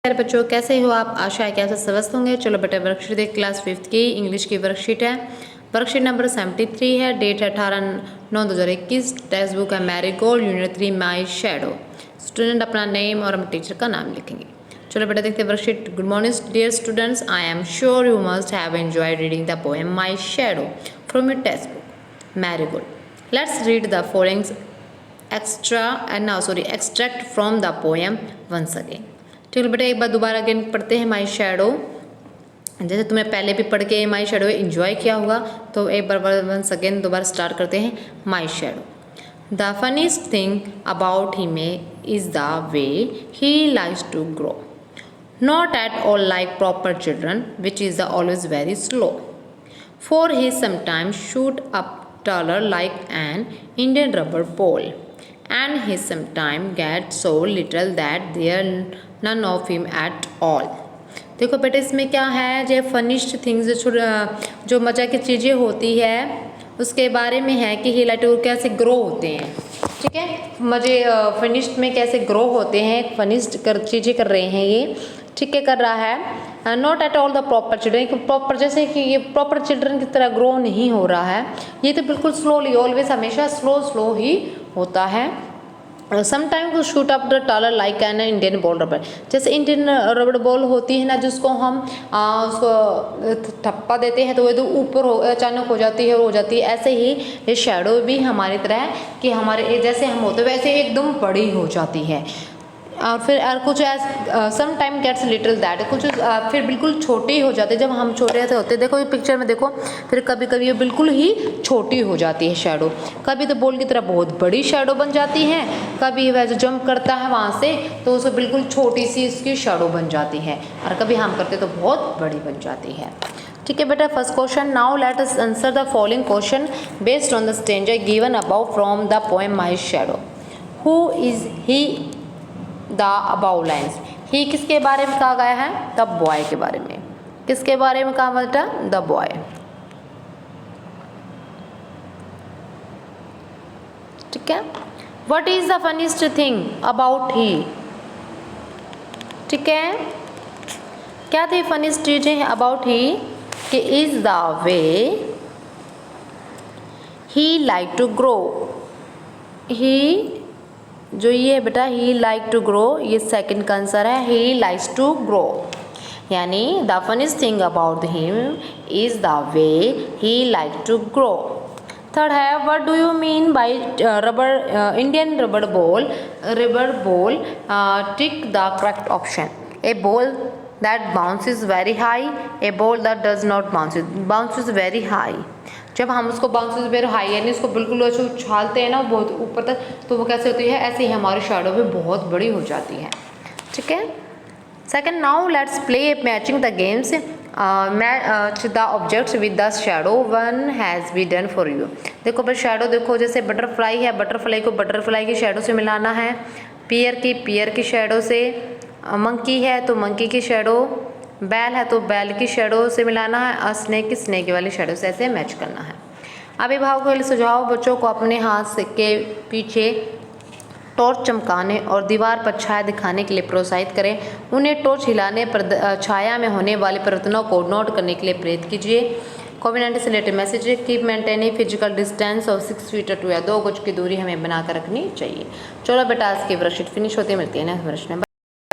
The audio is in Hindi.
प्यारे बच्चों, कैसे हो आप? आशा है कि आप सब स्वस्थ होंगे। चलो बेटा, वर्कशीट देख, क्लास 5th की इंग्लिश की वर्कशीट है। वर्कशीट नंबर 73 है। डेट है 18/9/2021। टेक्स्ट बुक है मैरीगोल्ड, यूनिट 3 माई शैडो। स्टूडेंट अपना नेम और अपने टीचर का नाम लिखेंगे। चलो बेटा देखते हैं worksheet. Good morning dear students, I am sure you must have enjoyed reading the poem my Shadow from your textbook Marigold. Let's read the following extract from the poem once again। ठीक है बेटा, एक बार दोबारा अगेन पढ़ते हैं माई शैडो। जैसे तुमने पहले भी पढ़ के माई शैडो एंजॉय किया होगा, तो एक बार वंस अगेन दोबारा स्टार्ट करते हैं my shadow. The funniest thing about him is the way he likes to grow, not at all like proper children which is always very slow, for he sometimes shoot up taller like an Indian rubber ball, and he sometimes gets so little that there none of him at all। देखो बेटे, इसमें क्या है, जो फनिश्ड थिंग्स जो मज़ा की चीज़ें होती है उसके बारे में है कि हिलाइट कैसे ग्रो होते हैं। ठीक है, मज़े फनिश्ड में कैसे ग्रो होते हैं, फनिश्ड चीज़ें कर रहे हैं ये। ठीक है, कर रहा है। Not at all the proper children, proper जैसे कि ये प्रॉपर चिल्ड्रन की तरह ग्रो नहीं हो रहा है, ये तो बिल्कुल स्लोली, ऑलवेज हमेशा स्लो ही होता है। समटाइम को shoot up the taller like an Indian ball rubber, जैसे इंडियन रबर बॉल होती है ना, जिसको हम उसको ठप्पा देते हैं तो वो तो ऊपर अचानक हो जाती है और हो जाती है। ऐसे ही ये शैडो भी हमारी तरह है कि हमारे जैसे हम होते वैसे एकदम बड़ी हो जाती है। और फिर कुछ some time gets little that, कुछ फिर बिल्कुल छोटी हो जाती है। जब हम छोटे से होते, देखो ये पिक्चर में देखो, फिर कभी कभी ये बिल्कुल ही छोटी हो जाती है शैडो। कभी तो बॉल की तरह बहुत बड़ी शैडो बन जाती है, कभी वह जो जंप करता है वहाँ से तो उसे बिल्कुल छोटी सी इसकी शैडो बन जाती है, और कभी हम करते तो बहुत बड़ी बन जाती है। ठीक है बेटा, first question. Now let us answer the following question based on the stanza given above from the poem my shadow. Who is he the above lines, he किसके बारे में कहा गया है? द बॉय के बारे में। किसके बारे में कहा बेटा? The boy. ठीक है। What is the funniest thing about he? ठीक है, क्या थी फनीस्ट चीजें अबाउट ही? कि is the way he like to grow. He जो ये है बेटा, ही लाइक टू ग्रो, ये सेकंड का आंसर है। ही लाइक्स टू ग्रो, यानी the funniest thing about him is the way he like to grow. Third है, what do you mean by rubber Indian rubber ball? Rubber ball, tick the correct option. A ball that bounces very high, A ball that does not bounces very high. जब हम उसको बाउंसेस वेरी हाई यानी उसको बिल्कुल ऐसे उछालते हैं ना बहुत ऊपर तक, तो वो कैसे होती है? ऐसे ही हमारी शैडो भी बहुत बड़ी हो जाती है। ठीक है। Second, now let's play matching the games, match the objects with the shadow one has be done for you. देखो बस शैडो देखो, जैसे बटरफ्लाई है, बटरफ्लाई को बटरफ्लाई की शैडो से मिलाना है, पियर की शैडो से, मंकी है तो मंकी की शैडो, बैल है तो बैल की शैडो से मिलाना है, स्नेक वाली शैडो से ऐसे मैच करना है। अभिभावकों के लिए सुझाव, बच्चों को अपने हाथ के पीछे टॉर्च चमकाने और दीवार पर छाया दिखाने के लिए प्रोत्साहित करें। उन्हें टॉर्च हिलाने पर छाया में होने वाले परिवर्तनों को नोट करने के लिए प्रेरित कीजिए। कोविड-19 से related message, keep maintaining physical distance और 6 फीट टू या 2 गज की दूरी हमें बनाकर रखनी चाहिए। चलो बेटा, आज की वर्कशीट फिनिश होती है, मिलती है नेक्स्ट वर्कशीट में।